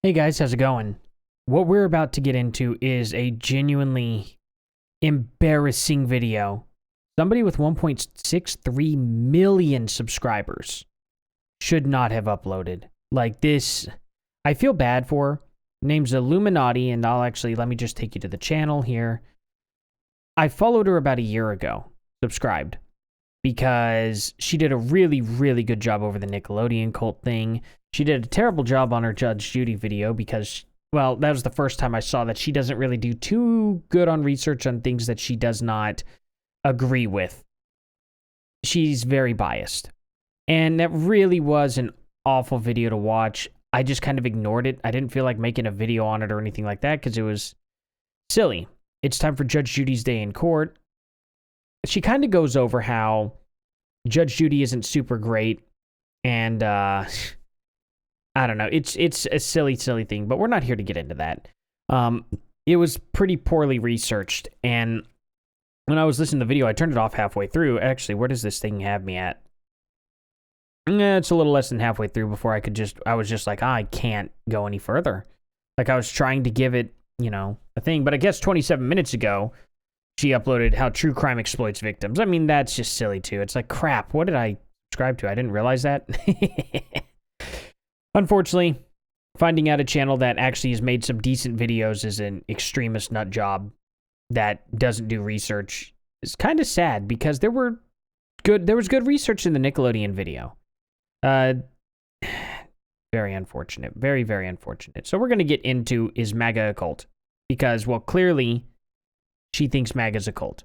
Hey guys, how's it going? What we're about to get into is a genuinely embarrassing video. Somebody with 1.63 million subscribers should not have uploaded. Like this, I feel bad for her. Name's Iilluminaughtii, and let me just take you to the channel here. I followed her about a year ago, subscribed, because she did a really, really good job over the Nickelodeon cult thing. She did a terrible job on her Judge Judy video because, well, that was the first time I saw that she doesn't really do too good on research on things that she does not agree with. She's very biased. And that really was an awful video to watch. I just kind of ignored it. I didn't feel like making a video on it or anything like that because it was silly. It's time for Judge Judy's day in court. She kind of goes over how Judge Judy isn't super great, and I don't know. It's a silly thing, but we're not here to get into that. It was pretty poorly researched, and when I was listening to the video, I turned it off halfway through. Actually, where does this thing have me at? It's a little less than halfway through before I was just like, I can't go any further. Like, I was trying to give it, a thing, but I guess 27 minutes ago, she uploaded how true crime exploits victims. I mean, that's just silly, too. It's like, crap, what did I subscribe to? I didn't realize that. Unfortunately, finding out a channel that actually has made some decent videos is an extremist nut job that doesn't do research is kind of sad because there was good research in the Nickelodeon video. Very unfortunate. Very, very unfortunate. So we're going to get into, is Maga a cult? Because, well, clearly she thinks MAGA's a cult.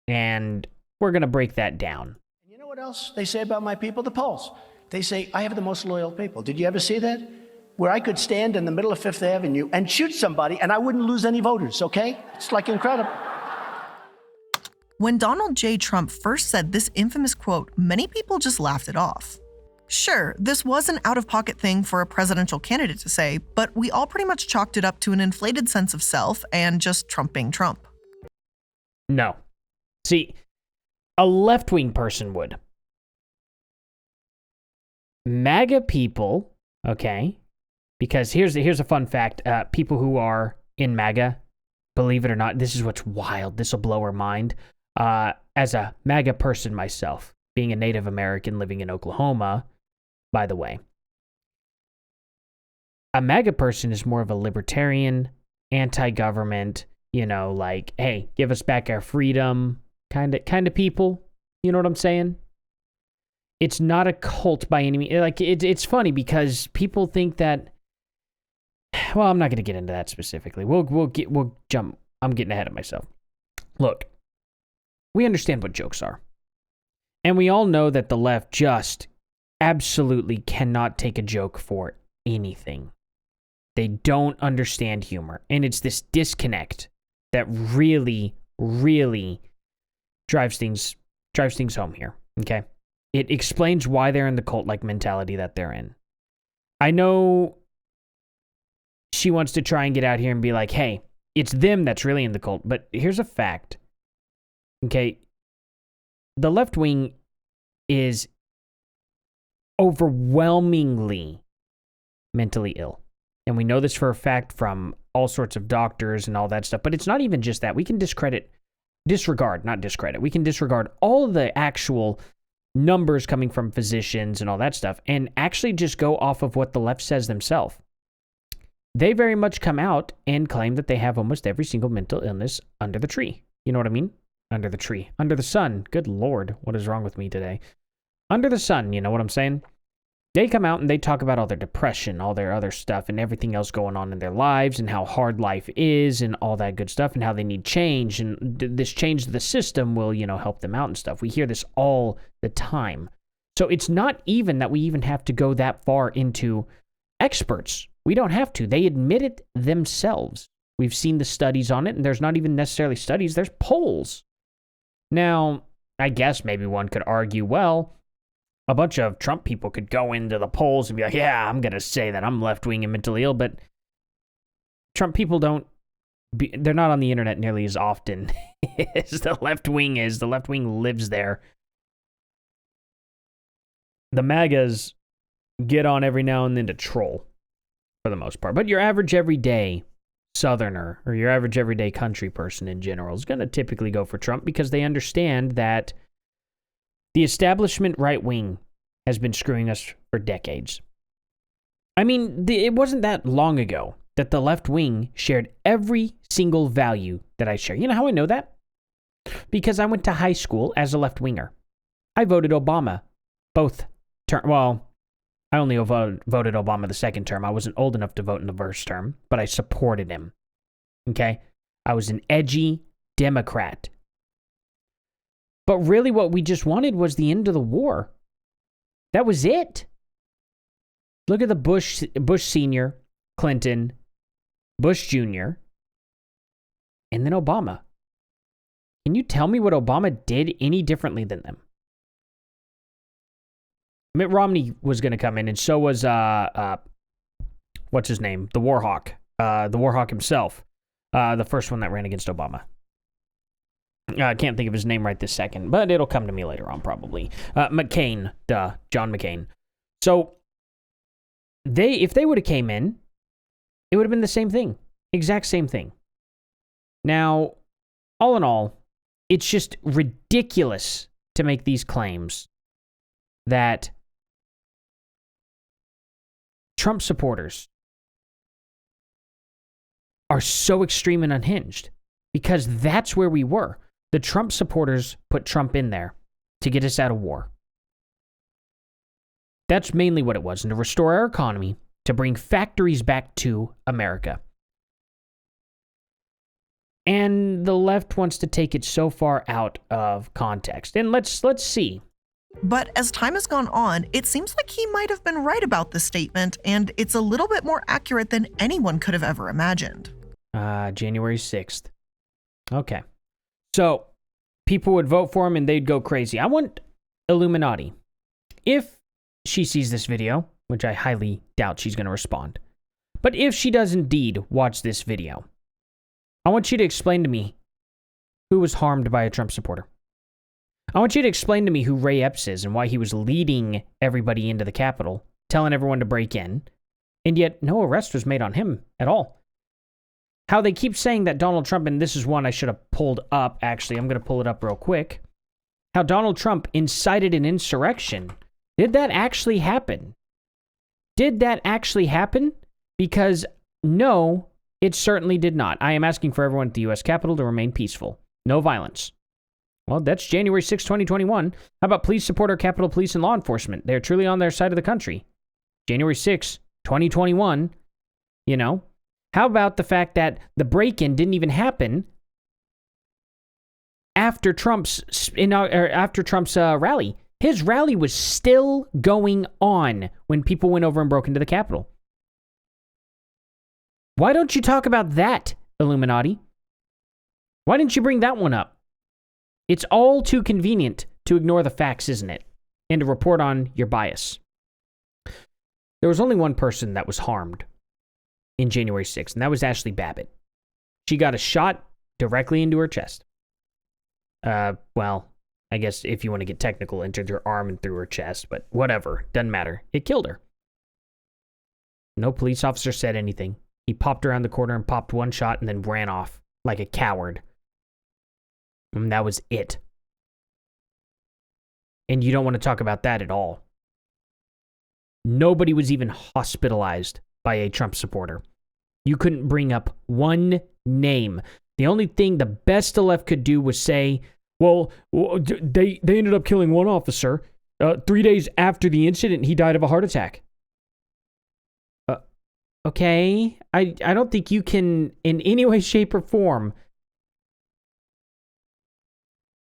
And we're going to break that down. You know what else they say about my people? The polls. They say, I have the most loyal people. Did you ever see that? Where I could stand in the middle of Fifth Avenue and shoot somebody and I wouldn't lose any voters, okay? It's like incredible. When Donald J. Trump first said this infamous quote, many people just laughed it off. Sure, this was an out-of-pocket thing for a presidential candidate to say, but we all pretty much chalked it up to an inflated sense of self and just Trump being Trump. No. See, a left-wing person would. MAGA people, okay, because here's a fun fact. People who are in MAGA, believe it or not, this is what's wild. This will blow our mind. As a MAGA person myself, being a Native American living in Oklahoma, by the way, a MAGA person is more of a libertarian, anti-government, like, hey, give us back our freedom kind of people. You know what I'm saying? It's not a cult by any means. Like, it's funny because people think that, well, I'm not going to get into that specifically. We'll jump. I'm getting ahead of myself. Look, we understand what jokes are. And we all know that the left just absolutely cannot take a joke for anything. They don't understand humor. And it's this disconnect that really, really drives things home here, okay? It explains why they're in the cult-like mentality that they're in. I know she wants to try and get out here and be like, hey, it's them that's really in the cult, but here's a fact, okay? The left wing is overwhelmingly mentally ill. And we know this for a fact from all sorts of doctors and all that stuff. But it's not even just that. We can disregard all of the actual numbers coming from physicians and all that stuff and actually just go off of what the left says themselves. They very much come out and claim that they have almost every single mental illness under the tree. You know what I mean? Under the tree. Under the sun. Good Lord, what is wrong with me today? Under the sun, you know what I'm saying? They come out and they talk about all their depression, all their other stuff, and everything else going on in their lives, and how hard life is, and all that good stuff, and how they need change, and this change to the system will, help them out and stuff. We hear this all the time. So it's not even that we even have to go that far into experts. We don't have to. They admit it themselves. We've seen the studies on it, and there's not even necessarily studies. There's polls. Now, I guess maybe one could argue, well, a bunch of Trump people could go into the polls and be like, yeah, I'm going to say that I'm left-wing and mentally ill, but Trump people they're not on the internet nearly as often as the left wing is. The left wing lives there. The MAGAs get on every now and then to troll. for the most part. But your average everyday Southerner or your average everyday country person in general is going to typically go for Trump because they understand that the establishment right wing has been screwing us for decades. I mean, it wasn't that long ago that the left wing shared every single value that I share. You know how I know that? Because I went to high school as a left winger. I voted Obama both terms. Well, I only voted Obama the second term. I wasn't old enough to vote in the first term, but I supported him. Okay? I was an edgy Democrat. But really what we just wanted was the end of the war. That was it. Look at the Bush Sr., Clinton, Bush Jr., and then Obama. Can you tell me what Obama did any differently than them? Mitt Romney was going to come in, and so was, what's his name? The Warhawk. The Warhawk himself. The first one that ran against Obama. I can't think of his name right this second, but it'll come to me later on probably. McCain. John McCain. So, if they would have came in, it would have been the same thing. Exact same thing. Now, all in all, it's just ridiculous to make these claims that Trump supporters are so extreme and unhinged because that's where we were. The Trump supporters put Trump in there to get us out of war. That's mainly what it was, and to restore our economy, to bring factories back to America. And the left wants to take it so far out of context. And let's see. But as time has gone on, it seems like he might have been right about this statement, and it's a little bit more accurate than anyone could have ever imagined. January 6th. Okay. So, people would vote for him and they'd go crazy. I want Iilluminaughtii. If she sees this video, which I highly doubt she's going to respond, but if she does indeed watch this video, I want you to explain to me who was harmed by a Trump supporter. I want you to explain to me who Ray Epps is and why he was leading everybody into the Capitol, telling everyone to break in, and yet no arrest was made on him at all. How they keep saying that Donald Trump, and this is one I should have pulled up, actually, I'm going to pull it up real quick. How Donald Trump incited an insurrection. Did that actually happen? Did that actually happen? Because no, it certainly did not. I am asking for everyone at the U.S. Capitol to remain peaceful. No violence. Well, that's January 6, 2021. How about please support our Capitol Police and law enforcement? They're truly on their side of the country. January 6, 2021. You know? How about the fact that the break-in didn't even happen after Trump's rally? His rally was still going on when people went over and broke into the Capitol. Why don't you talk about that, Iilluminaughtii? Why didn't you bring that one up? It's all too convenient to ignore the facts, isn't it? And to report on your bias. There was only one person that was harmed in January 6th, and that was Ashley Babbitt. She got a shot directly into her chest. Well, I guess if you want to get technical, entered her arm and through her chest, but whatever, doesn't matter. It killed her. No police officer said anything. He popped around the corner and popped one shot and then ran off like a coward. And that was it. And you don't want to talk about that at all. Nobody was even hospitalized by a Trump supporter. You couldn't bring up one name. The only thing the best the left could do was say, well, they ended up killing one officer. 3 days after the incident, he died of a heart attack. Okay. I don't think you can, in any way, shape, or form,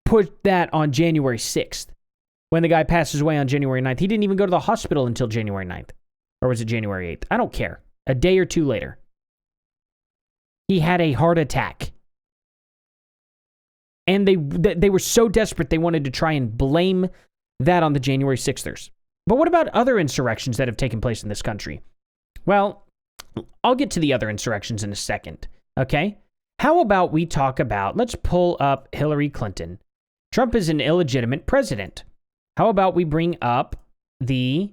put that on January 6th. When the guy passes away on January 9th. He didn't even go to the hospital until January 9th. Or was it January 8th? I don't care. A day or two later. He had a heart attack. And they were so desperate they wanted to try and blame that on the January 6thers. But what about other insurrections that have taken place in this country? Well, I'll get to the other insurrections in a second, okay? How about we talk about, let's pull up Hillary Clinton. Trump is an illegitimate president. How about we bring up the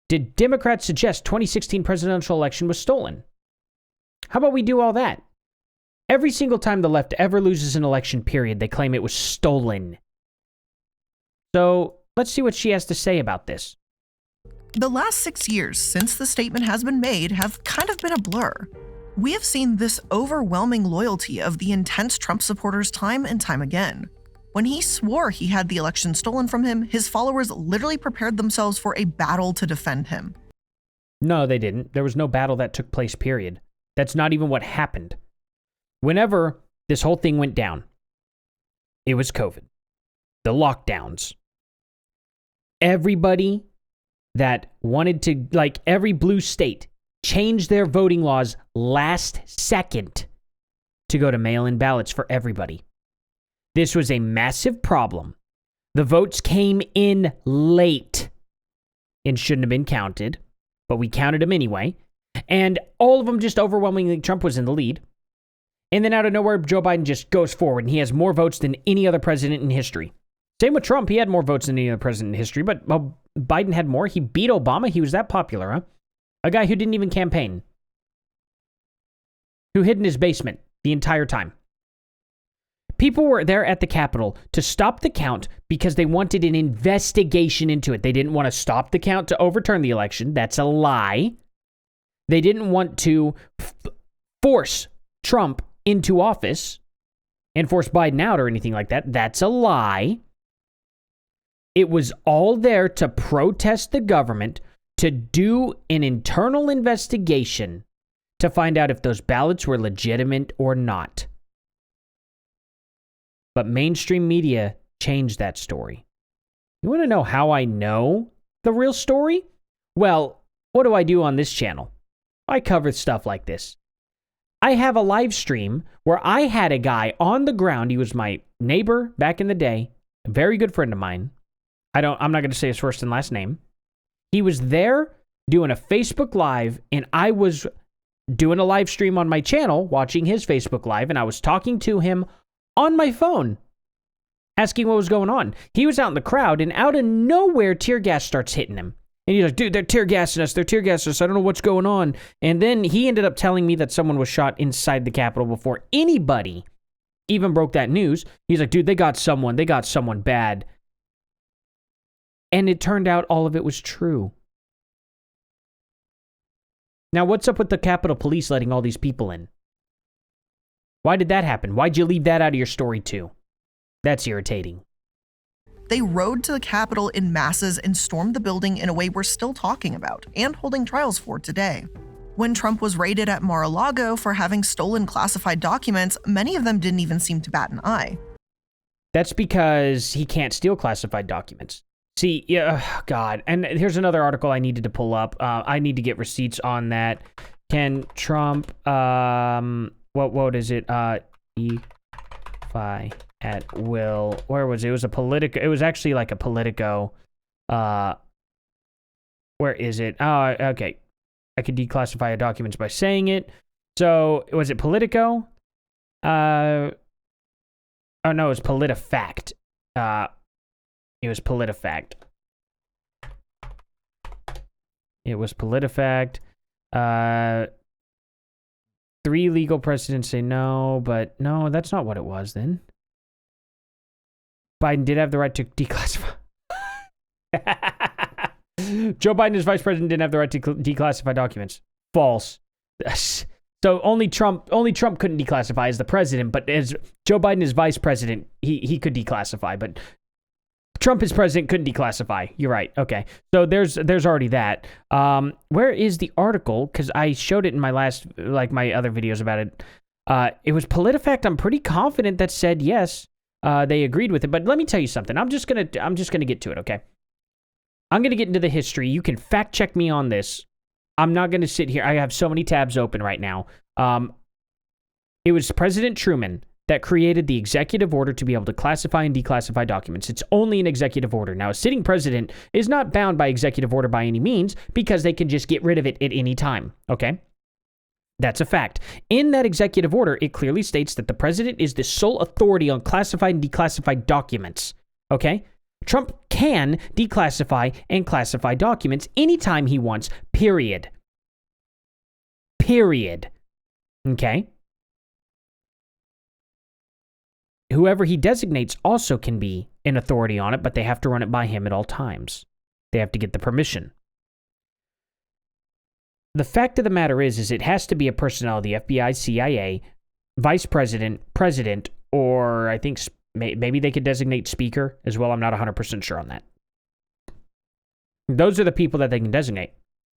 Did Democrats suggest 2016 presidential election was stolen? How about we do all that? Every single time the left ever loses an election, period, they claim it was stolen. So let's see what she has to say about this. The last 6 years since the statement has been made have kind of been a blur. We have seen this overwhelming loyalty of the intense Trump supporters time and time again. When he swore he had the election stolen from him, his followers literally prepared themselves for a battle to defend him. No, they didn't. There was no battle that took place, period. That's not even what happened. Whenever this whole thing went down, it was COVID. The lockdowns. Everybody that wanted to, like every blue state, change their voting laws last second to go to mail-in ballots for everybody. This was a massive problem. The votes came in late and shouldn't have been counted, but we counted them anyway. And all of them just overwhelmingly, Trump was in the lead. And then out of nowhere, Joe Biden just goes forward and he has more votes than any other president in history. Same with Trump. He had more votes than any other president in history, but Biden had more. He beat Obama. He was that popular, huh? A guy who didn't even campaign. Who hid in his basement the entire time. People were there at the Capitol to stop the count because they wanted an investigation into it. They didn't want to stop the count to overturn the election. That's a lie. They didn't want to force Trump into office and force Biden out or anything like that. That's a lie. It was all there to protest the government, to do an internal investigation to find out if those ballots were legitimate or not. But mainstream media changed that story. You want to know how I know the real story? Well, what do I do on this channel? I cover stuff like this. I have a live stream where I had a guy on the ground. He was my neighbor back in the day, a very good friend of mine. I'm not going to say his first and last name. He was there doing a Facebook Live, and I was doing a live stream on my channel, watching his Facebook Live, and I was talking to him on my phone, asking what was going on. He was out in the crowd, and out of nowhere, tear gas starts hitting him. And he's like, dude, they're tear gassing us. They're tear gassing us. I don't know what's going on. And then he ended up telling me that someone was shot inside the Capitol before anybody even broke that news. He's like, dude, they got someone bad. And it turned out all of it was true. Now, what's up with the Capitol Police letting all these people in? Why did that happen? Why'd you leave that out of your story too? That's irritating. They rode to the Capitol in masses and stormed the building in a way we're still talking about and holding trials for today. When Trump was raided at Mar-a-Lago for having stolen classified documents, many of them didn't even seem to bat an eye. That's because he can't steal classified documents. See, yeah, God. And here's another article I needed to pull up. I need to get receipts on that. Can Trump, what is it? E-fi at will. Where was it? It was a Politico. It was actually like a Politico. Where is it? Oh, okay. I could declassify documents by saying it. So, was it Politico? Oh, no, it was PolitiFact. It was PolitiFact. It was PolitiFact. 3 legal precedents say no, but no, that's not what it was then. Biden did have the right to declassify. Joe Biden as vice president didn't have the right to declassify documents. False. So only Trump couldn't declassify as the president, but as Joe Biden is vice president, he could declassify, but Trump as president couldn't declassify. You're right. Okay. So there's already that. Where is the article? Because I showed it in my last, like my other videos about it. It was PolitiFact. I'm pretty confident that said yes. They agreed with it. But let me tell you something. I'm just gonna get to it. Okay. I'm gonna get into the history. You can fact check me on this. I'm not gonna sit here. I have so many tabs open right now. It was President Truman that created the executive order to be able to classify and declassify documents. It's only an executive order. Now, a sitting president is not bound by executive order by any means because they can just get rid of it at any time, okay? That's a fact. In that executive order, it clearly states that the president is the sole authority on classified and declassified documents, okay? Trump can declassify and classify documents anytime he wants, period. Period. Okay? Whoever he designates also can be an authority on it, but they have to run it by him at all times. They have to get the permission. The fact of the matter is it has to be a personnel of the FBI, CIA, vice president, president, or I think maybe they could designate speaker as well. I'm not 100% sure on that. Those are the people that they can designate.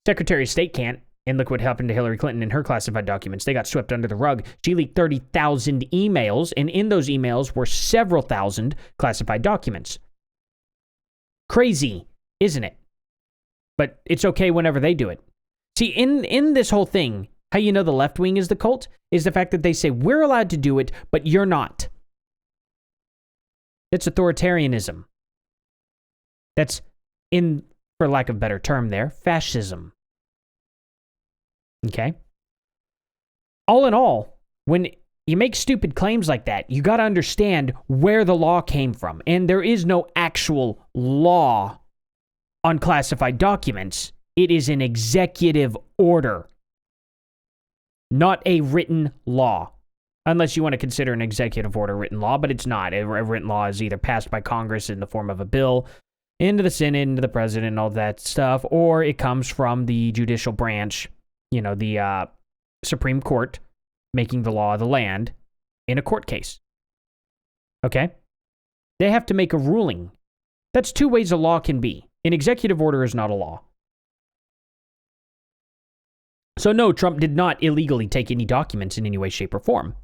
Secretary of State can't. And look what happened to Hillary Clinton and her classified documents. They got swept under the rug. She leaked 30,000 emails, and in those emails were several thousand classified documents. Crazy, isn't it? But it's okay whenever they do it. See, in this whole thing, how you know the left wing is the cult is the fact that they say, we're allowed to do it, but you're not. That's authoritarianism. That's, for lack of a better term there, fascism. Okay? All in all, when you make stupid claims like that, you got to understand where the law came from. And there is no actual law on classified documents. It is an executive order, not a written law. Unless you want to consider an executive order written law, but it's not. A written law is either passed by Congress in the form of a bill, into the Senate, into the president, and all that stuff, or it comes from the judicial branch, the Supreme Court, making the law of the land in a court case. Okay? They have to make a ruling. That's two ways a law can be. An executive order is not a law. So no, Trump did not illegally take any documents in any way, shape, or form.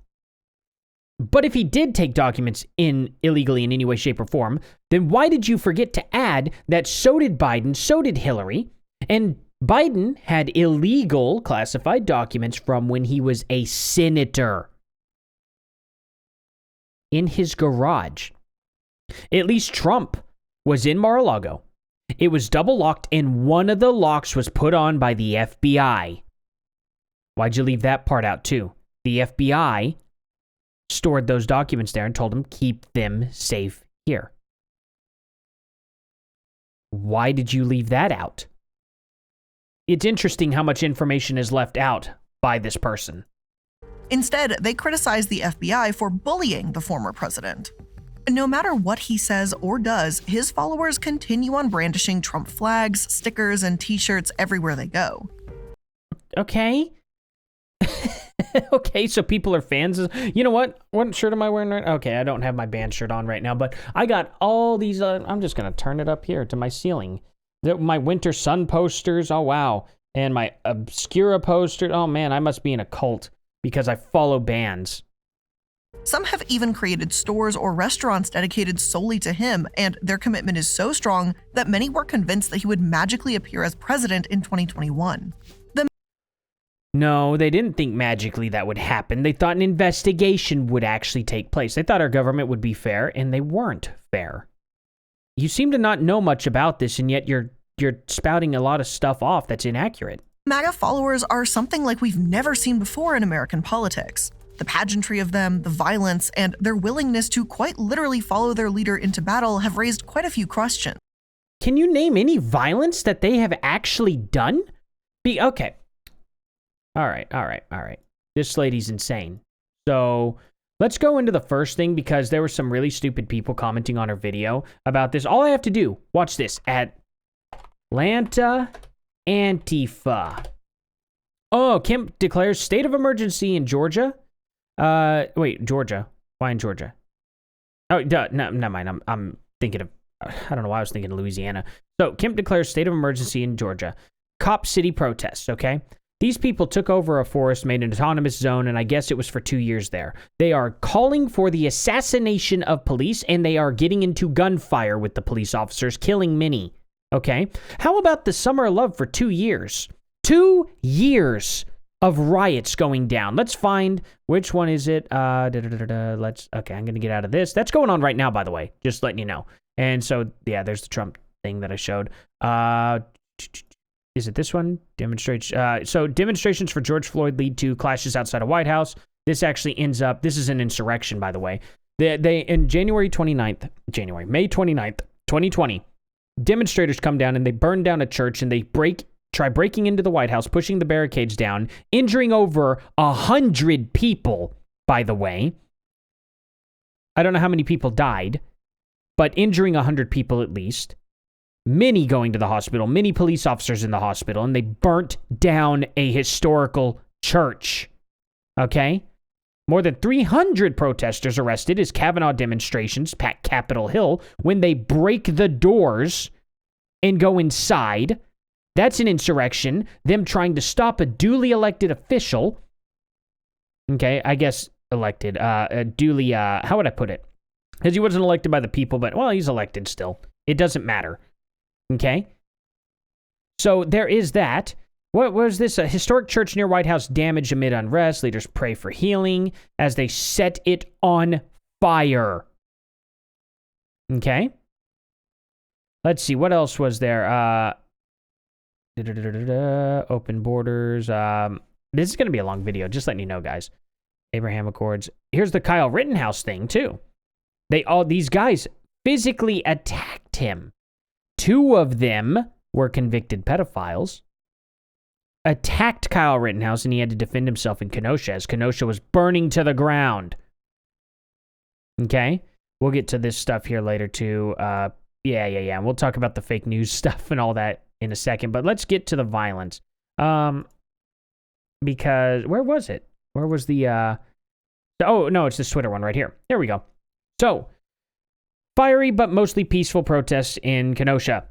But if he did take documents illegally in any way, shape, or form, then why did you forget to add that so did Biden, so did Hillary, and Biden had illegal classified documents from when he was a senator in his garage. At least Trump was in Mar-a-Lago. It was double locked, and one of the locks was put on by the FBI. Why'd you leave that part out too? The FBI stored those documents there and told him, keep them safe here. Why did you leave that out? It's interesting how much information is left out by this person. Instead, they criticize the FBI for bullying the former president. No matter what he says or does, his followers continue on brandishing Trump flags, stickers, and t-shirts everywhere they go. Okay. Okay, so people are fans. You know what? What shirt am I wearing right now? Okay, I don't have my band shirt on right now, but I got all these. I'm just going to turn it up here to my ceiling. My Winter Sun posters. Oh, wow. And my Obscura poster. Oh, man, I must be in a cult because I follow bands. Some have even created stores or restaurants dedicated solely to him, and their commitment is so strong that many were convinced that he would magically appear as president in 2021. No, they didn't think magically that would happen. They thought an investigation would actually take place. They thought our government would be fair, and they weren't fair. You seem to not know much about this, and yet you're spouting a lot of stuff off that's inaccurate. MAGA followers are something like we've never seen before in American politics. The pageantry of them, the violence, and their willingness to quite literally follow their leader into battle have raised quite a few questions. Can you name any violence that they have actually done? Okay. All right. This lady's insane. So let's go into the first thing because there were some really stupid people commenting on her video about this. All I have to do, watch this, Atlanta Antifa. Oh, Kemp declares state of emergency in Georgia. Wait, Georgia. Why in Georgia? Oh, no, never mind. I'm thinking of, I don't know why I was thinking of Louisiana. So Kemp declares state of emergency in Georgia. Cop City protests, okay? These people took over a forest, made an autonomous zone, and I guess it was for 2 years there. They are calling for the assassination of police, and they are getting into gunfire with the police officers, killing many. Okay? How about the Summer of Love for 2 years? 2 years of riots going down. Let's find, which one is it? Okay, I'm going to get out of this. That's going on right now, by the way, just letting you know. And so, yeah, there's the Trump thing that I showed. Is it this one? So demonstrations for George Floyd lead to clashes outside of White House. This actually ends up, this is an insurrection, by the way. They in May 29th, 2020, demonstrators come down and they burn down a church and they try breaking into the White House, pushing the barricades down, injuring over 100 people, by the way. I don't know how many people died, but injuring 100 people at least. Many going to the hospital, many police officers in the hospital, and they burnt down a historical church. Okay? More than 300 protesters arrested as Kavanaugh demonstrations pack Capitol Hill when they break the doors and go inside. That's an insurrection. Them trying to stop a duly elected official. Okay, I guess elected. Duly, how would I put it? Because he wasn't elected by the people, but, well, he's elected still. It doesn't matter. Okay? So there is that. What was this? A historic church near White House damaged amid unrest. Leaders pray for healing as they set it on fire. Okay? Let's see. What else was there? Open borders. This is going to be a long video. Just letting you know, guys. Abraham Accords. Here's the Kyle Rittenhouse thing, too. These guys physically attacked him. 2 of them were convicted pedophiles. Attacked Kyle Rittenhouse, and he had to defend himself in Kenosha as Kenosha was burning to the ground. Okay? We'll get to this stuff here later, too. Yeah. We'll talk about the fake news stuff and all that in a second, but let's get to the violence. Because, where was it? Where was the, oh, no, it's this Twitter one right here. There we go. So, fiery but mostly peaceful protests in Kenosha.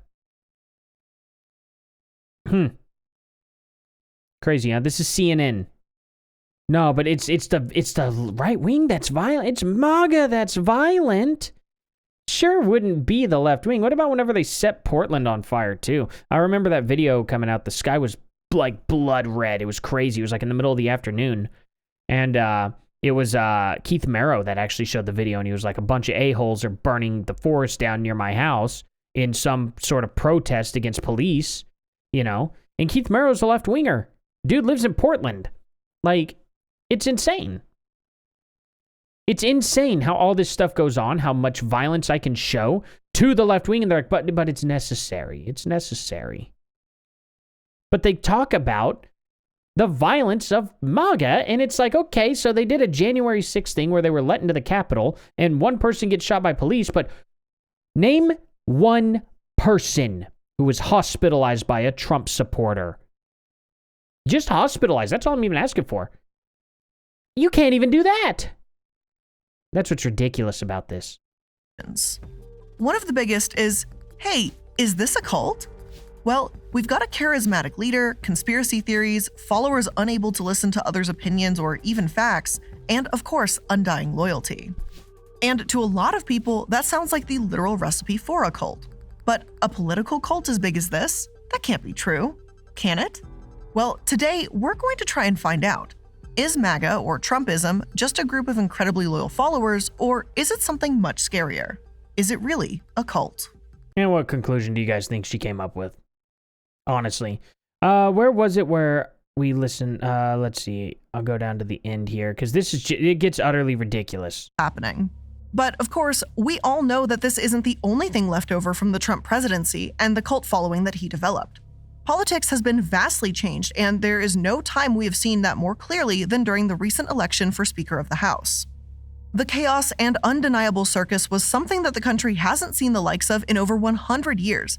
Crazy, huh? This is CNN. No, but it's the right wing that's violent. It's Maga that's violent. Sure wouldn't be the left wing. What about whenever they set Portland on fire too? I remember that video coming out. The sky was like blood red. It was crazy. It was like in the middle of the afternoon, and it was Keith Merrow that actually showed the video, and he was like, a bunch of a-holes are burning the forest down near my house in some sort of protest against police, you know. And Keith Merrow's a left winger. Dude lives in Portland. Like, it's insane. It's insane how all this stuff goes on, how much violence I can show to the left wing, and they're like, but it's necessary. It's necessary. But they talk about the violence of MAGA, and it's like, okay, so they did a January 6th thing where they were let into the Capitol, and one person gets shot by police, but name one person who was hospitalized by a Trump supporter. Just hospitalized. That's all I'm even asking for. You can't even do that. That's what's ridiculous about this. One of the biggest is, hey, is this a cult? Well, we've got a charismatic leader, conspiracy theories, followers unable to listen to others' opinions or even facts, and of course, undying loyalty. And to a lot of people, that sounds like the literal recipe for a cult. But a political cult as big as this? That can't be true. Can it? Well, today we're going to try and find out. Is MAGA or Trumpism just a group of incredibly loyal followers, or is it something much scarier? Is it really a cult? And what conclusion do you guys think she came up with? Honestly. Where was it where we listen? Let's see. I'll go down to the end here, because it gets utterly ridiculous. Happening. But of course, we all know that this isn't the only thing left over from the Trump presidency and the cult following that he developed. Politics has been vastly changed, and there is no time we have seen that more clearly than during the recent election for Speaker of the House. The chaos and undeniable circus was something that the country hasn't seen the likes of in over 100 years.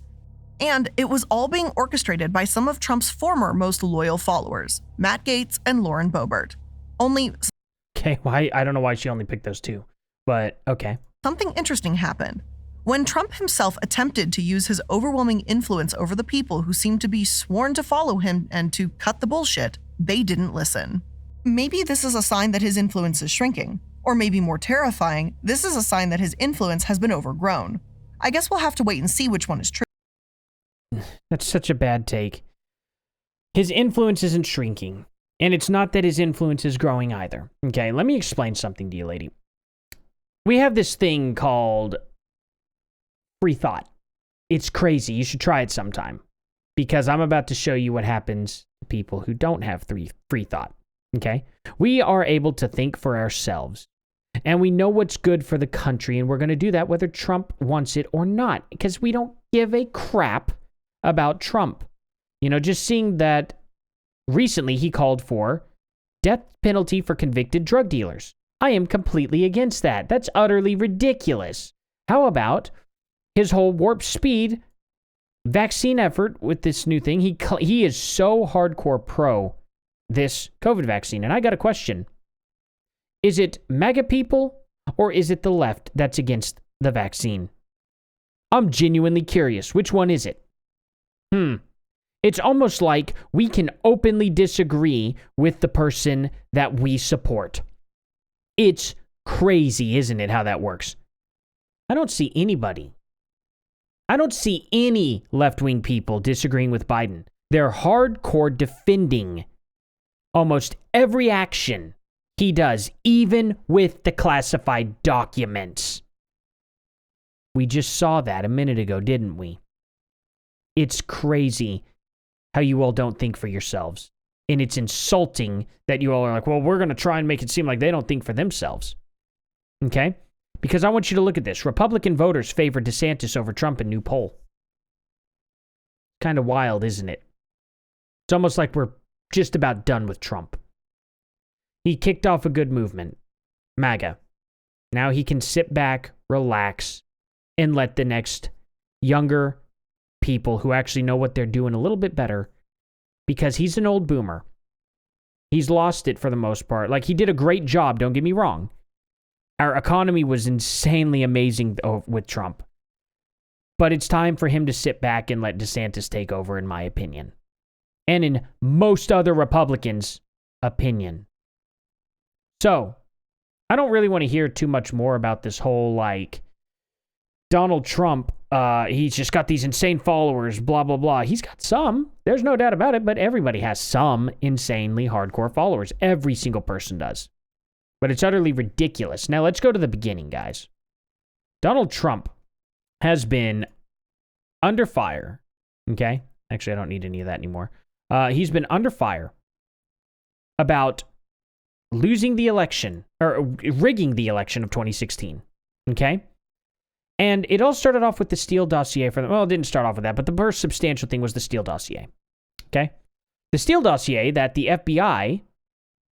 And it was all being orchestrated by some of Trump's former most loyal followers, Matt Gaetz and Lauren Boebert. Okay, why? I don't know why she only picked those two, but okay. Something interesting happened. When Trump himself attempted to use his overwhelming influence over the people who seemed to be sworn to follow him and to cut the bullshit, they didn't listen. Maybe this is a sign that his influence is shrinking. Or maybe more terrifying, this is a sign that his influence has been overgrown. I guess we'll have to wait and see which one is true. That's such a bad take. His influence isn't shrinking. And it's not that his influence is growing either. Okay, let me explain something to you, lady. We have this thing called free thought. It's crazy. You should try it sometime. Because I'm about to show you what happens to people who don't have free thought. Okay? We are able to think for ourselves. And we know what's good for the country. And we're going to do that whether Trump wants it or not. Because we don't give a crap about Trump. You know, just seeing that recently he called for death penalty for convicted drug dealers. I am completely against that. That's utterly ridiculous. How about his whole warp speed vaccine effort with this new thing? He is so hardcore pro this COVID vaccine. And I got a question. Is it MAGA people or is it the left that's against the vaccine? I'm genuinely curious. Which one is it? It's almost like we can openly disagree with the person that we support. It's crazy, isn't it, how that works? I don't see anybody. I don't see any left-wing people disagreeing with Biden. They're hardcore defending almost every action he does, even with the classified documents. We just saw that a minute ago, didn't we? It's crazy how you all don't think for yourselves. And it's insulting that you all are like, well, we're going to try and make it seem like they don't think for themselves. Okay? Because I want you to look at this. Republican voters favor DeSantis over Trump in new poll. Kind of wild, isn't it? It's almost like we're just about done with Trump. He kicked off a good movement, MAGA. Now he can sit back, relax, and let the next younger people who actually know what they're doing a little bit better, because he's an old boomer. He's lost it for the most part. Like, he did a great job, don't get me wrong. Our economy was insanely amazing with Trump. But it's time for him to sit back and let DeSantis take over, in my opinion. And in most other Republicans' opinion. So, I don't really want to hear too much more about this whole, like, Donald Trump, he's just got these insane followers, blah, blah, blah. He's got some. There's no doubt about it, but everybody has some insanely hardcore followers. Every single person does. But it's utterly ridiculous. Now, let's go to the beginning, guys. Donald Trump has been under fire, okay? Actually, I don't need any of that anymore. He's been under fire about losing the election, or rigging the election of 2016, okay? And it all started off with the Steele dossier for them. Well, it didn't start off with that, but the first substantial thing was the Steele dossier, okay? The Steele dossier that the FBI,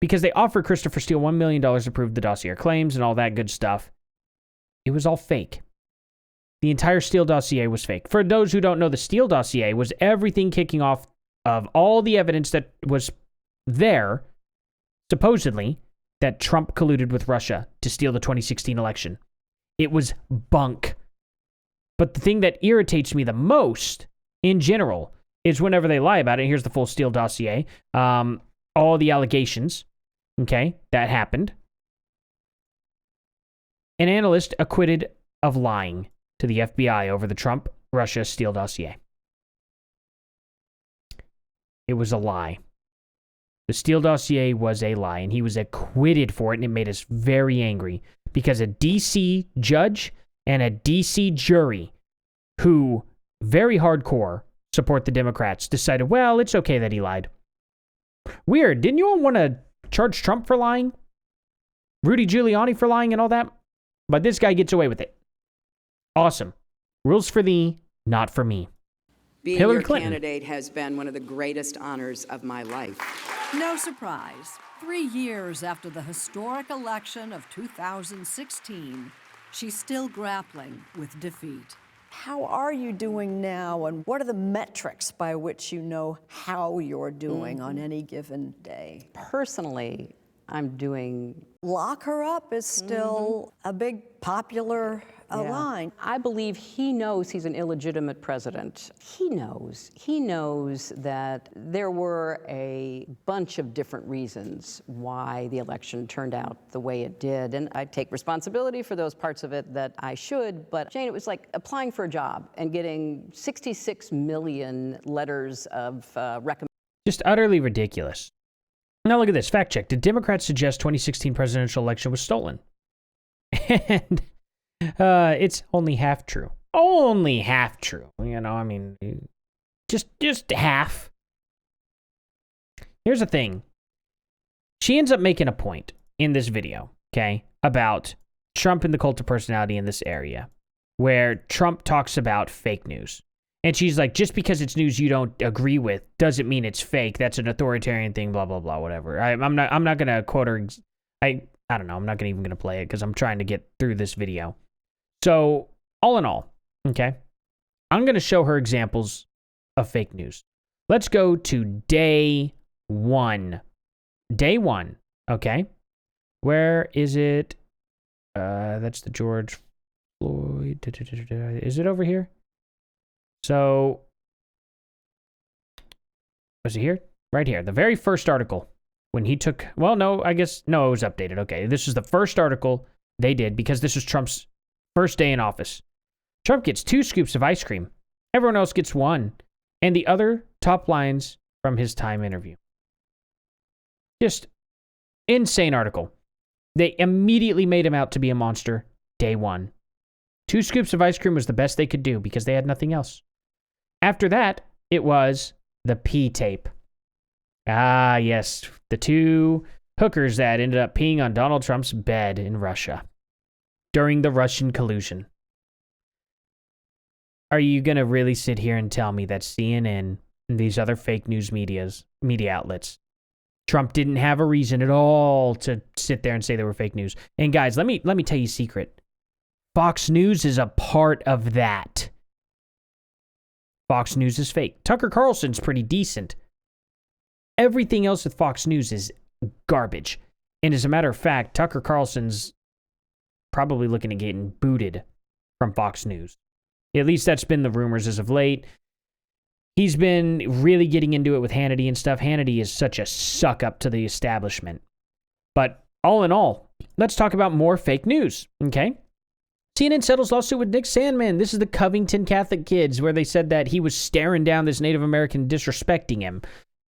because they offered Christopher Steele $1 million to prove the dossier claims and all that good stuff, it was all fake. The entire Steele dossier was fake. For those who don't know, the Steele dossier was everything kicking off of all the evidence that was there, supposedly, that Trump colluded with Russia to steal the 2016 election. It was bunk. But the thing that irritates me the most, in general, is whenever they lie about it. Here's the full Steele dossier. All the allegations, okay, that happened. An analyst acquitted of lying to the FBI over the Trump-Russia Steele dossier. It was a lie. The Steele dossier was a lie, and he was acquitted for it, and it made us very angry because a D.C. judge and a D.C. jury who, very hardcore, support the Democrats, decided, well, it's okay that he lied. Weird. Didn't you all want to charge Trump for lying? Rudy Giuliani for lying and all that? But this guy gets away with it. Awesome. Rules for thee, not for me. Being Hillary your Clinton. candidate has been one of the greatest honors of my life. No surprise, 3 years after the historic election of 2016, she's still grappling with defeat. How are you doing now, and what are the metrics by which you know how you're doing on any given day? Personally, I'm doing... Lock her up is still a big popular line. I believe he knows he's an illegitimate president. He knows that there were a bunch of different reasons why the election turned out the way it did. And I take responsibility for those parts of it that I should. But Jane, it was like applying for a job and getting 66 million letters of recommendation. Just utterly ridiculous. Now look at this. Fact check. Did Democrats suggest 2016 presidential election was stolen? And it's only half true. Only half true. You know, I mean, just half. Here's the thing. She ends up making a point in this video, okay, about Trump and the cult of personality in this area, where Trump talks about fake news. And she's like, just because it's news you don't agree with doesn't mean it's fake. That's an authoritarian thing, blah, blah, blah, whatever. I'm not going to quote her. I don't know. I'm not even going to play it because I'm trying to get through this video. So all in all, okay, I'm going to show her examples of fake news. Let's go to day one. Day one, okay? Where is it? That's the George Floyd. Is it over here? So, was it here? Right here. The very first article. When he took... Well, no, I guess... No, it was updated. Okay, this is the first article they did because this was Trump's first day in office. Trump gets 2 scoops of ice cream. Everyone else gets 1. And the other top lines from his Time interview. Just insane article. They immediately made him out to be a monster day one. 2 scoops of ice cream was the best they could do because they had nothing else. After that, it was the pee tape. Ah, yes, the 2 hookers that ended up peeing on Donald Trump's bed in Russia during the Russian collusion. Are you going to really sit here and tell me that CNN and these other fake news media outlets, Trump didn't have a reason at all to sit there and say they were fake news? And guys, let me tell you a secret. Fox News is a part of that. Fox News is fake. Tucker Carlson's pretty decent. Everything else with Fox News is garbage. And as a matter of fact, Tucker Carlson's probably looking at getting booted from Fox News. At least that's been the rumors as of late. He's been really getting into it with Hannity and stuff. Hannity is such a suck up to the establishment. But all in all, let's talk about more fake news, okay? CNN settles lawsuit with Nick Sandmann. This is the Covington Catholic kids where they said that he was staring down this Native American, disrespecting him.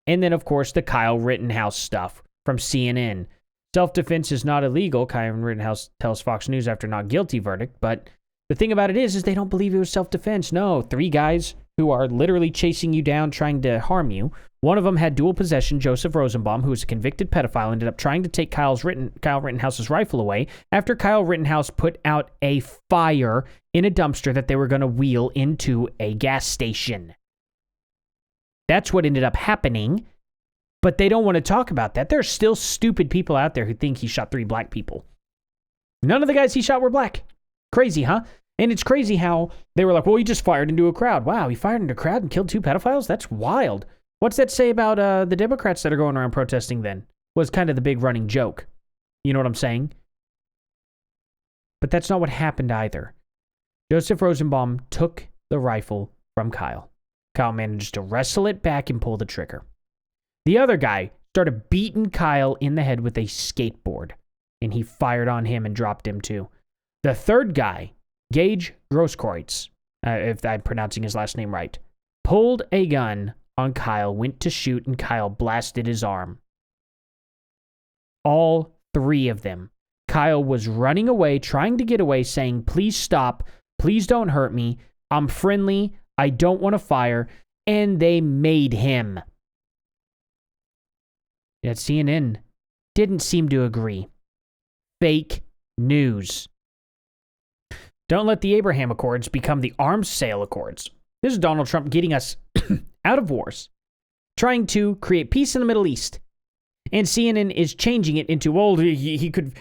And then, of course, the Kyle Rittenhouse stuff from CNN. Self-defense is not illegal, Kyle Rittenhouse tells Fox News after not guilty verdict. But the thing about it is they don't believe it was self-defense. No, 3 guys who are literally chasing you down, trying to harm you. One of them had dual possession. Joseph Rosenbaum, who was a convicted pedophile, ended up trying to take Kyle Rittenhouse's rifle away after Kyle Rittenhouse put out a fire in a dumpster that they were going to wheel into a gas station. That's what ended up happening, but they don't want to talk about that. There are still stupid people out there who think he shot 3 black people. None of the guys he shot were black. Crazy, huh? And it's crazy how they were like, well, he just fired into a crowd. Wow, he fired into a crowd and killed 2 pedophiles? That's wild. What's that say about the Democrats that are going around protesting then? Was kind of the big running joke. You know what I'm saying? But that's not what happened either. Joseph Rosenbaum took the rifle from Kyle. Kyle managed to wrestle it back and pull the trigger. The other guy started beating Kyle in the head with a skateboard, and he fired on him and dropped him too. The third guy, Gage Grosskreutz, if I'm pronouncing his last name right, pulled a gun on Kyle, went to shoot, and Kyle blasted his arm. All 3 of them. Kyle was running away, trying to get away, saying, please stop, please don't hurt me, I'm friendly, I don't want to fire, and they made him. Yet CNN didn't seem to agree. Fake news. Don't let the Abraham Accords become the arms sale accords. This is Donald Trump getting us out of wars, trying to create peace in the Middle East. And CNN is changing it into, well, he could,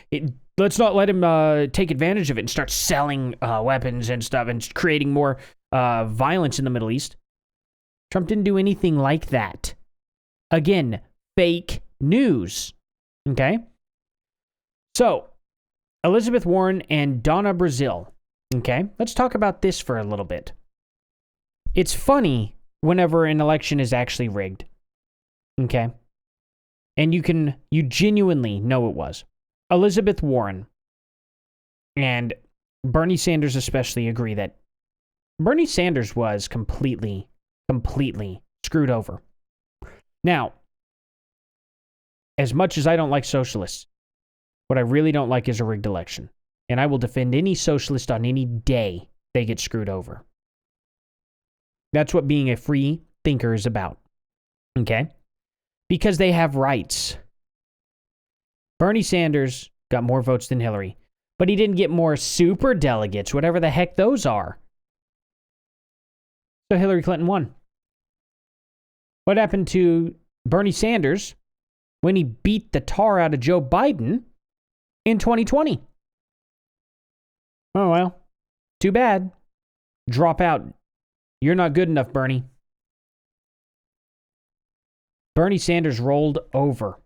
let's not let him take advantage of it and start selling weapons and stuff and creating more violence in the Middle East. Trump didn't do anything like that. Again, fake news. Okay? So, Elizabeth Warren and Donna Brazile. Okay? Let's talk about this for a little bit. It's funny whenever an election is actually rigged. Okay? And you genuinely know it was. Elizabeth Warren and Bernie Sanders especially agree that Bernie Sanders was completely screwed over. Now, as much as I don't like socialists, what I really don't like is a rigged election. And I will defend any socialist on any day they get screwed over. That's what being a free thinker is about. Okay? Because they have rights. Bernie Sanders got more votes than Hillary. But he didn't get more super delegates, whatever the heck those are. So Hillary Clinton won. What happened to Bernie Sanders when he beat the tar out of Joe Biden in 2020? Oh, well, too bad. Drop out. You're not good enough, Bernie. Bernie Sanders rolled over.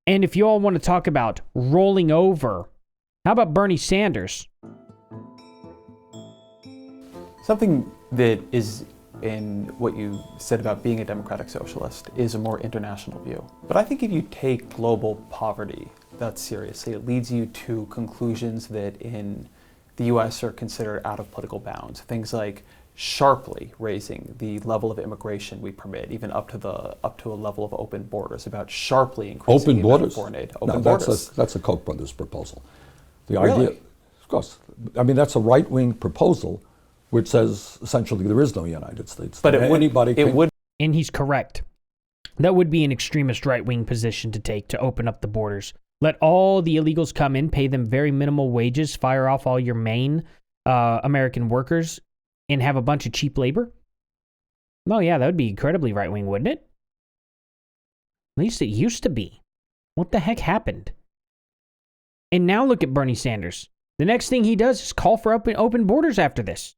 And if you all want to talk about rolling over, how about Bernie Sanders? Something that is in what you said about being a democratic socialist is a more international view. But I think if you take global poverty that seriously, it leads you to conclusions that in the US are considered out of political bounds. Things like sharply raising the level of immigration we permit, even up to a level of open borders, about sharply increasing the amount of foreign aid. Open borders. That's a Koch brothers proposal. The Really? idea, of course, I mean, that's a right-wing proposal which says essentially there is no United States. But And he's correct. That would be an extremist right-wing position to take, to open up the borders. Let all the illegals come in, pay them very minimal wages, fire off all your main American workers, and have a bunch of cheap labor? Oh yeah, that would be incredibly right-wing, wouldn't it? At least it used to be. What the heck happened? And now look at Bernie Sanders. The next thing he does is call for open borders after this.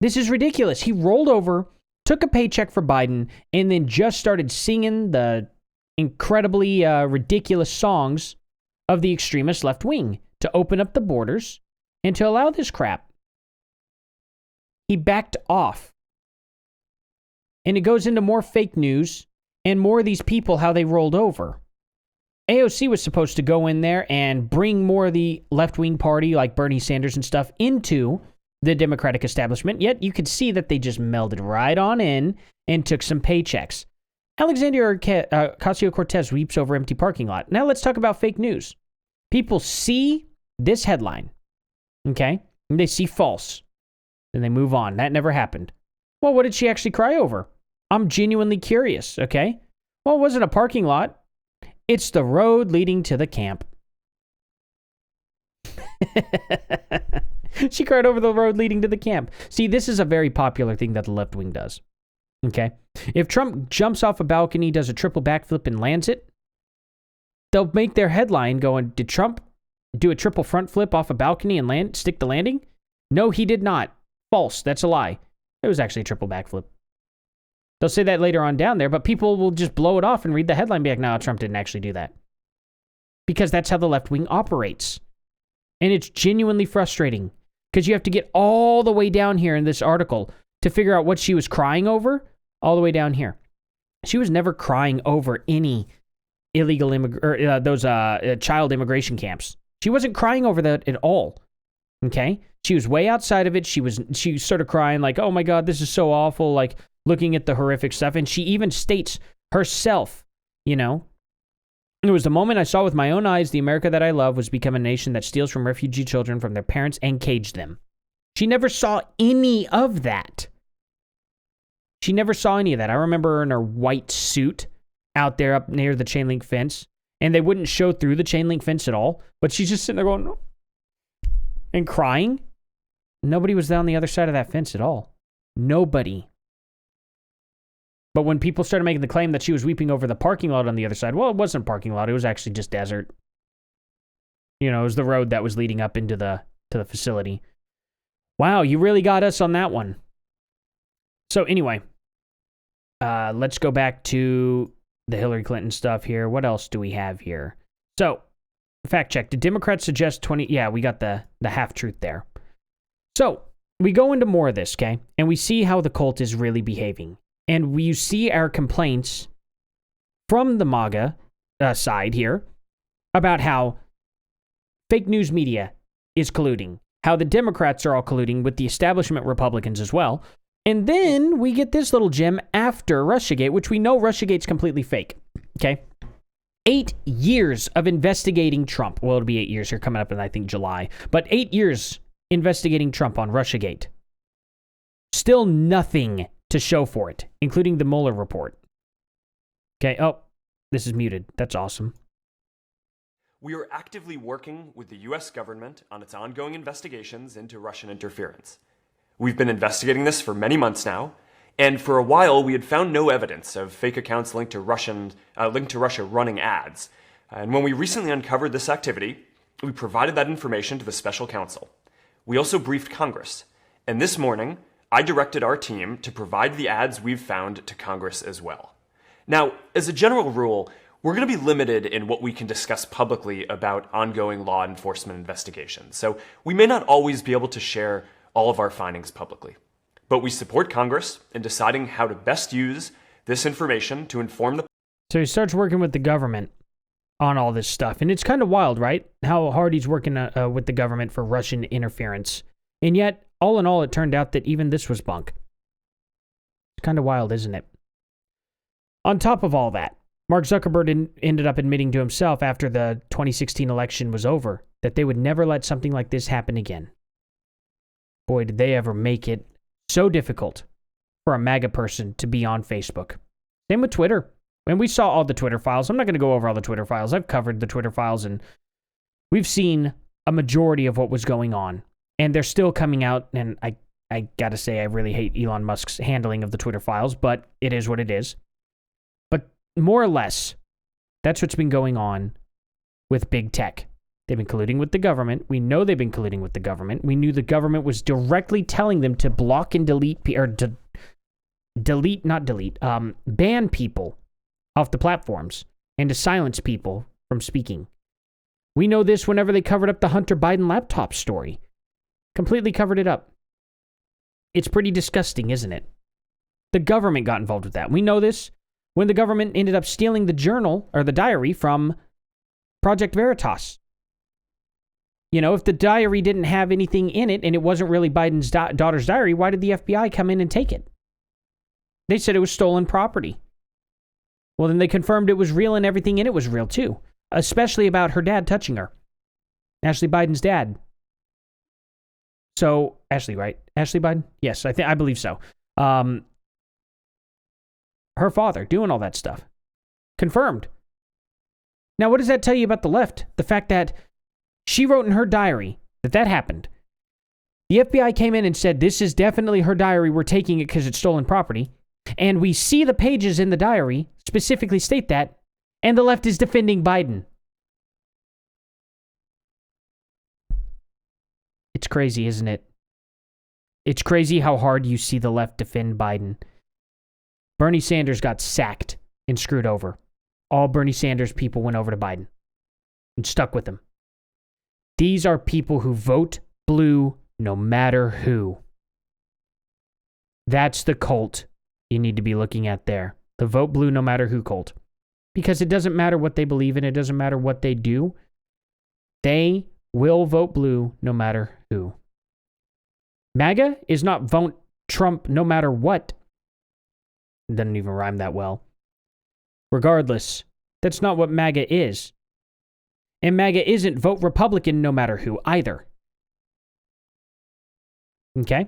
This is ridiculous. He rolled over, took a paycheck for Biden, and then just started singing the incredibly ridiculous songs of the extremist left wing to open up the borders and to allow this crap. He backed off. And it goes into more fake news and more of these people, how they rolled over. AOC was supposed to go in there and bring more of the left-wing party, like Bernie Sanders and stuff, into the Democratic establishment, yet you could see that they just melded right on in and took some paychecks. Alexandria Ocasio-Cortez weeps over empty parking lot. Now let's talk about fake news. People see this headline, okay, and they see false, and they move on. That never happened. Well, what did she actually cry over? I'm genuinely curious, okay? Well, it wasn't a parking lot. It's the road leading to the camp. She cried over the road leading to the camp. See, this is a very popular thing that the left wing does. Okay? If Trump jumps off a balcony, does a triple backflip, and lands it, they'll make their headline going, did Trump do a triple front flip off a balcony and stick the landing? No, he did not. False. That's a lie. It was actually a triple backflip. They'll say that later on down there, but people will just blow it off and read the headline and be like, no, Trump didn't actually do that. Because that's how the left wing operates. And it's genuinely frustrating because you have to get all the way down here in this article to figure out what she was crying over, all the way down here. She was never crying over any illegal child immigration camps. She wasn't crying over that at all. Okay? She was way outside of it. She started crying like, oh my God, this is so awful, like looking at the horrific stuff. And she even states herself, you know, it was the moment I saw with my own eyes the America that I love was become a nation that steals from refugee children from their parents and caged them. She never saw any of that. She never saw any of that. I remember her in her white suit out there up near the chain link fence, and they wouldn't show through the chain link fence at all, but she's just sitting there going, no, and crying. Nobody was down the other side of that fence at all. Nobody. But when people started making the claim that she was weeping over the parking lot on the other side, well, it wasn't a parking lot. It was actually just desert. You know, it was the road that was leading up into the facility. Wow, you really got us on that one. So anyway, let's go back to the Hillary Clinton stuff here. What else do we have here? So, fact check. Did Democrats suggest 20? Yeah, we got the half-truth there. So, we go into more of this, okay? And we see how the cult is really behaving. And you see our complaints from the Maga side here about how fake news media is colluding, how the Democrats are all colluding with the establishment Republicans as well. And then we get this little gem after Russiagate, which we know Russiagate's completely fake, okay? 8 years of investigating Trump. Well, it'll be 8 years here coming up in, I think, July. But 8 years investigating Trump on Russiagate. Still nothing to show for it, including the Mueller report. Okay, oh, this is muted. That's awesome. We are actively working with the US government on its ongoing investigations into Russian interference. We've been investigating this for many months now, and for a while we had found no evidence of fake accounts linked to Russia running ads. And when we recently uncovered this activity, we provided that information to the special counsel. We also briefed Congress, and this morning, I directed our team to provide the ads we've found to Congress as well. Now, as a general rule, we're going to be limited in what we can discuss publicly about ongoing law enforcement investigations, so we may not always be able to share all of our findings publicly. But we support Congress in deciding how to best use this information to inform the... So he starts working with the government on all this stuff. And it's kind of wild, right? How hard he's working with the government for Russian interference. And yet, all in all, it turned out that even this was bunk. It's kind of wild, isn't it? On top of all that, Mark Zuckerberg ended up admitting to himself after the 2016 election was over that they would never let something like this happen again. Boy, did they ever make it so difficult for a MAGA person to be on Facebook. Same with Twitter. And we saw all the Twitter files. I'm not going to go over all the Twitter files. I've covered the Twitter files, and we've seen a majority of what was going on. And they're still coming out, and I got to say, I really hate Elon Musk's handling of the Twitter files, but it is what it is. But more or less, that's what's been going on with big tech. They've been colluding with the government. We know they've been colluding with the government. We knew the government was directly telling them to block and ban people off the platforms and to silence people from speaking. We know this whenever they covered up the Hunter Biden laptop story. Completely covered it up. It's pretty disgusting, isn't it? The government got involved with that. We know this when the government ended up stealing the journal or the diary from Project Veritas. You know, if the diary didn't have anything in it and it wasn't really Biden's daughter's diary, why did the FBI come in and take it? They said it was stolen property. Well, then they confirmed it was real and everything in it was real too, especially about her dad touching her. Ashley Biden's dad. So, Ashley, right? Ashley Biden? Yes, I believe so. Her father doing all that stuff. Confirmed. Now, what does that tell you about the left? The fact that she wrote in her diary that happened. The FBI came in and said, this is definitely her diary. We're taking it because it's stolen property. And we see the pages in the diary specifically state that, and the left is defending Biden. It's crazy, isn't it? It's crazy how hard you see the left defend Biden. Bernie Sanders got sacked and screwed over. All Bernie Sanders people went over to Biden and stuck with him. These are people who vote blue no matter who. That's the cult you need to be looking at there. The vote blue no matter who cult. Because it doesn't matter what they believe in. It doesn't matter what they do. They will vote blue no matter who. MAGA is not vote Trump no matter what. It doesn't even rhyme that well. Regardless, that's not what MAGA is. And MAGA isn't vote Republican no matter who either. Okay?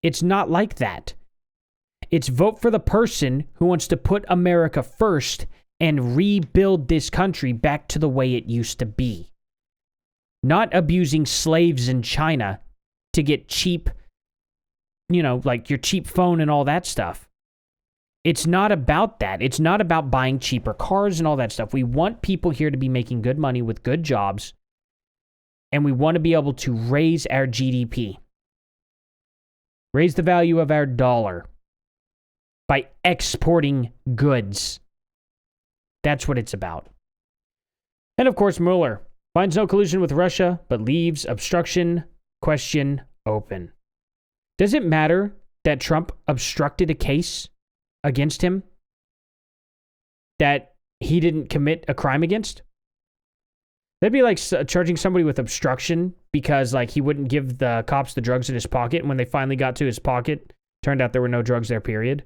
It's not like that. It's vote for the person who wants to put America first and rebuild this country back to the way it used to be. Not abusing slaves in China to get cheap, like your cheap phone and all that stuff. It's not about that. It's not about buying cheaper cars and all that stuff. We want people here to be making good money with good jobs, and we want to be able to raise our GDP. Raise the value of our dollar by exporting goods. That's what it's about. And of course, Mueller finds no collusion with Russia, but leaves obstruction question open. Does it matter that Trump obstructed a case against him that he didn't commit a crime against? That'd be like charging somebody with obstruction because he wouldn't give the cops the drugs in his pocket, and when they finally got to his pocket, turned out there were no drugs there, period.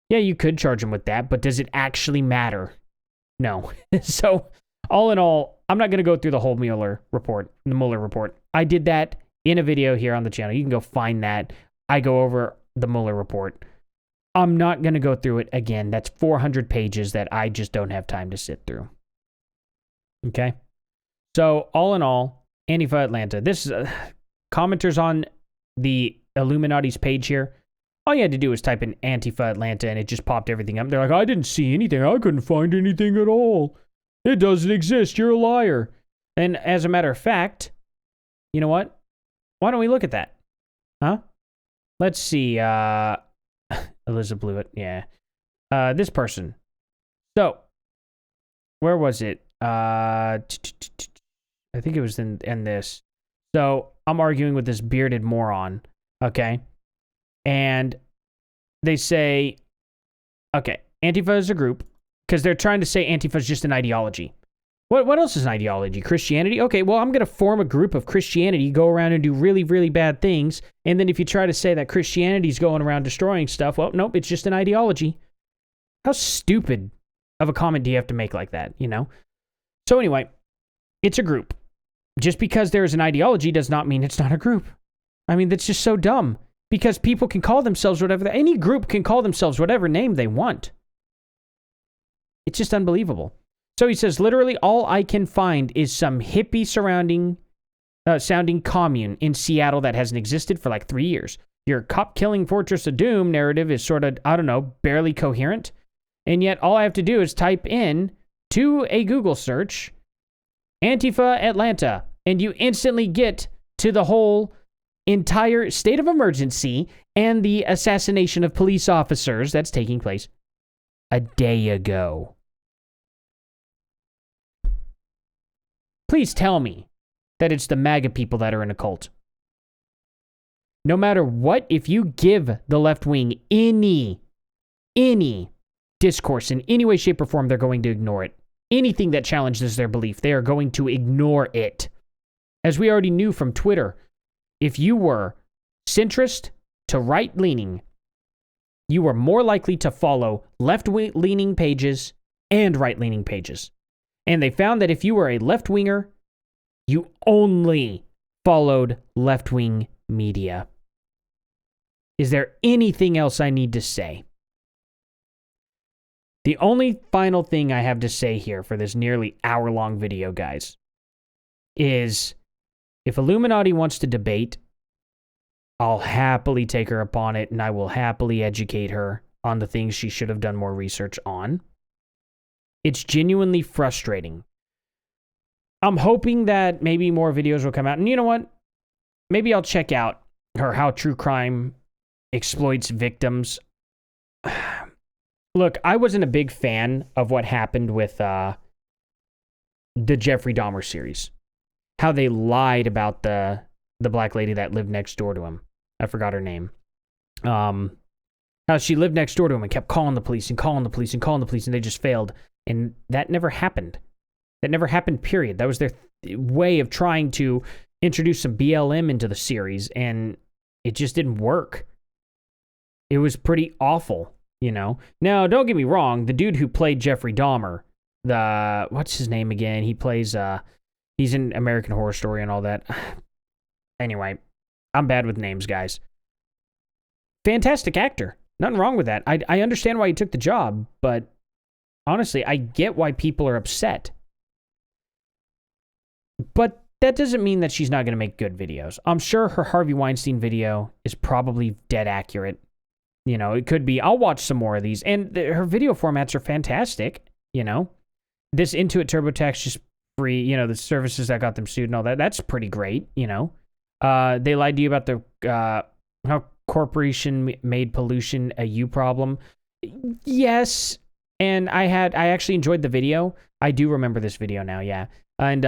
Yeah, you could charge him with that, but does it actually matter? No. So, all in all, I'm not going to go through the whole Mueller report. I did that in a video here on the channel. You can go find that. I go over the Mueller report. I'm not going to go through it again. That's 400 pages that I just don't have time to sit through. Okay? So, all in all, Antifa Atlanta. This is commenters on the Illuminauti's page here. All you had to do was type in Antifa Atlanta and it just popped everything up. They're like, I didn't see anything. I couldn't find anything at all. It doesn't exist. You're a liar. And as a matter of fact, you know what? Why don't we look at that? Huh? Let's see. Elizabeth Blewett. Yeah. This person. So, where was it? I think it was in this. So, I'm arguing with this bearded moron. Okay? And they say, okay, Antifa is a group, because they're trying to say Antifa is just an ideology. What else is an ideology? Christianity? Okay, well, I'm going to form a group of Christianity, go around and do really, really bad things, and then if you try to say that Christianity's going around destroying stuff, well, nope, it's just an ideology. How stupid of a comment do you have to make like that, you know? So anyway, it's a group. Just because there is an ideology does not mean it's not a group. I mean, that's just so dumb. Because people can call themselves whatever, any group can call themselves whatever name they want. It's just unbelievable. So he says, literally all I can find is some hippie sounding commune in Seattle that hasn't existed for like 3 years. Your cop-killing Fortress of Doom narrative is sort of, I don't know, barely coherent. And yet all I have to do is type in to a Google search, Antifa Atlanta, and you instantly get to the whole entire state of emergency and the assassination of police officers that's taking place a day ago. Please tell me that it's the MAGA people that are in a cult. No matter what, if you give the left wing any discourse in any way, shape, or form, they're going to ignore it. Anything that challenges their belief, they are going to ignore it. As we already knew from Twitter, if you were centrist to right-leaning, you were more likely to follow left-leaning pages and right-leaning pages. And they found that if you were a left-winger, you only followed left-wing media. Is there anything else I need to say? The only final thing I have to say here for this nearly hour-long video, guys, is if Iilluminaughtii wants to debate, I'll happily take her upon it, and I will happily educate her on the things she should have done more research on. It's genuinely frustrating. I'm hoping that maybe more videos will come out. And you know what? Maybe I'll check out her How True Crime Exploits Victims. Look, I wasn't a big fan of what happened with the Jeffrey Dahmer series. How they lied about the black lady that lived next door to him. I forgot her name. How she lived next door to him and kept calling the police and calling the police and calling the police, and they just failed. And that never happened. That never happened, period. That was their way of trying to introduce some BLM into the series, and it just didn't work. It was pretty awful, you know? Now, don't get me wrong, the dude who played Jeffrey Dahmer, what's his name again? He plays, he's in American Horror Story and all that. Anyway, I'm bad with names, guys. Fantastic actor. Nothing wrong with that. I understand why he took the job, but honestly, I get why people are upset. But that doesn't mean that she's not going to make good videos. I'm sure her Harvey Weinstein video is probably dead accurate. You know, it could be. I'll watch some more of these. And her video formats are fantastic, you know. This Intuit TurboTax just free, you know, the services that got them sued and all that. That's pretty great, you know. They lied to you about the how corporation made pollution a you problem. Yes. And I actually enjoyed the video. I do remember this video now, yeah. And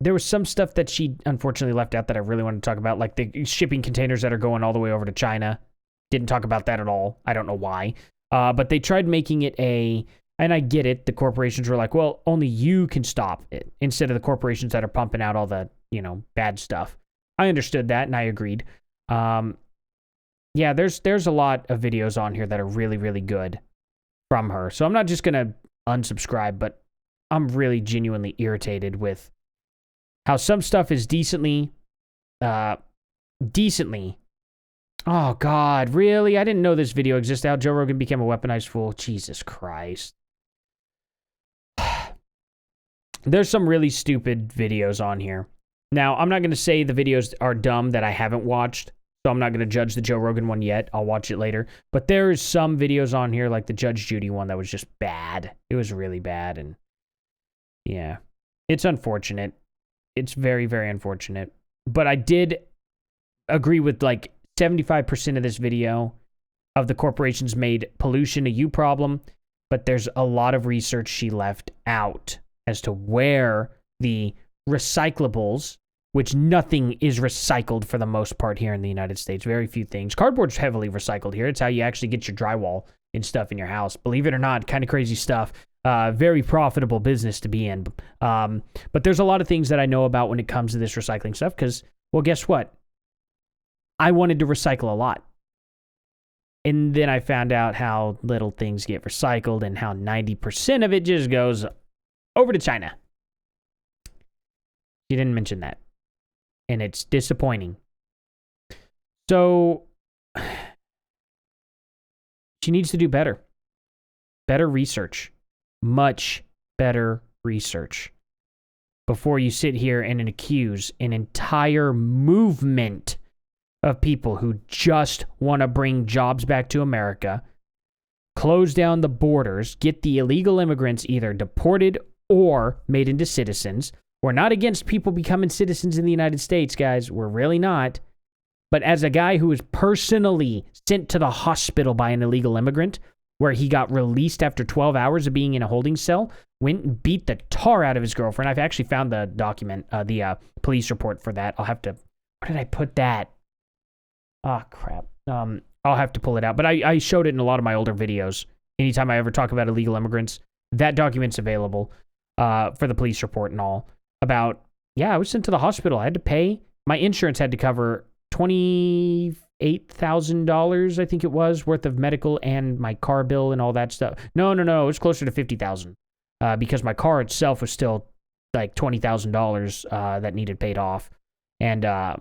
there was some stuff that she unfortunately left out that I really wanted to talk about, like the shipping containers that are going all the way over to China. Didn't talk about that at all. I don't know why. But they tried making it and I get it, the corporations were like, well, only you can stop it, instead of the corporations that are pumping out all the, you know, bad stuff. I understood that, and I agreed. Yeah, there's a lot of videos on here that are really, really good from her. So I'm not just going to unsubscribe, but I'm really genuinely irritated with how some stuff is decently, oh God, really? I didn't know this video existed. How Joe Rogan became a weaponized fool. Jesus Christ. there's some really stupid videos on here. Now, I'm not going to say the videos are dumb that I haven't watched, so I'm not going to judge the Joe Rogan one yet. I'll watch it later. But there's some videos on here, like the Judge Judy one, that was just bad. It was really bad, and yeah, it's unfortunate. It's very, very unfortunate. But I did agree with like 75% of this video of the corporations made pollution a you problem, but there's a lot of research she left out as to where the recyclables, which nothing is recycled for the most part here in the United States. Very few things. Cardboard's heavily recycled here. It's how you actually get your drywall and stuff in your house. Believe it or not, kind of crazy stuff. Very profitable business to be in. But there's a lot of things that I know about when it comes to this recycling stuff because, well, guess what? I wanted to recycle a lot. And then I found out how little things get recycled and how 90% of it just goes over to China. She didn't mention that. And it's disappointing. So, she needs to do better. Better research. Much better research. Before you sit here and accuse an entire movement of people who just want to bring jobs back to America, close down the borders, get the illegal immigrants either deported or made into citizens. We're not against people becoming citizens in the United States, guys. We're really not. But as a guy who was personally sent to the hospital by an illegal immigrant, where he got released after 12 hours of being in a holding cell, went and beat the tar out of his girlfriend. I've actually found the document, the police report for that. I'll have to... Where did I put that? Oh, crap. I'll have to pull it out. But I showed it in a lot of my older videos. Anytime I ever talk about illegal immigrants, that document's available for the police report and all. About, yeah, I was sent to the hospital. I had to pay. My insurance had to cover $28,000, I think it was, worth of medical and my car bill and all that stuff. No. It was closer to $50,000 because my car itself was still like $20,000 that needed paid off. And the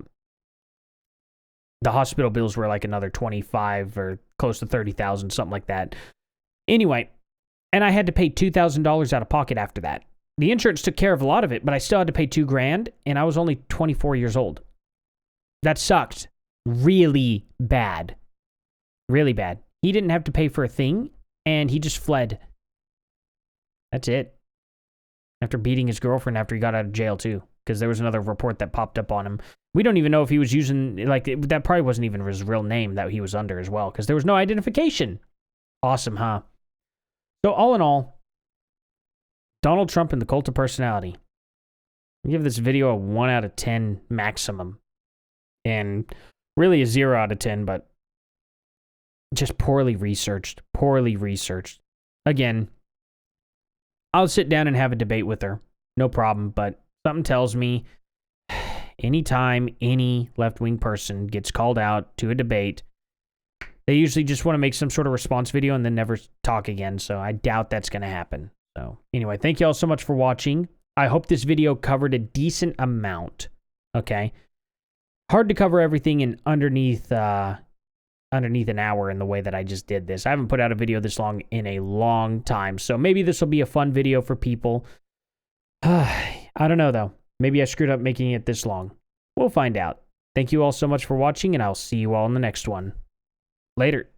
hospital bills were like another 25 or close to 30,000, something like that. Anyway, and I had to pay $2,000 out of pocket after that. The insurance took care of a lot of it, but I still had to pay $2,000, and I was only 24 years old. That sucked really bad. Really bad. He didn't have to pay for a thing, and he just fled. That's it. After beating his girlfriend after he got out of jail, too, because there was another report that popped up on him. We don't even know if he was using, like, that probably wasn't even his real name that he was under as well, because there was no identification. Awesome, huh? So, all in all, Donald Trump and the cult of personality. I give this video a 1 out of 10 maximum. And really a 0 out of 10, but just poorly researched. Poorly researched. Again, I'll sit down and have a debate with her. No problem, but something tells me anytime any left-wing person gets called out to a debate, they usually just want to make some sort of response video and then never talk again, so I doubt that's going to happen. So anyway, thank you all so much for watching. I hope this video covered a decent amount, okay? Hard to cover everything in underneath an hour in the way that I just did this. I haven't put out a video this long in a long time, so maybe this will be a fun video for people. I don't know, though. Maybe I screwed up making it this long. We'll find out. Thank you all so much for watching, and I'll see you all in the next one. Later.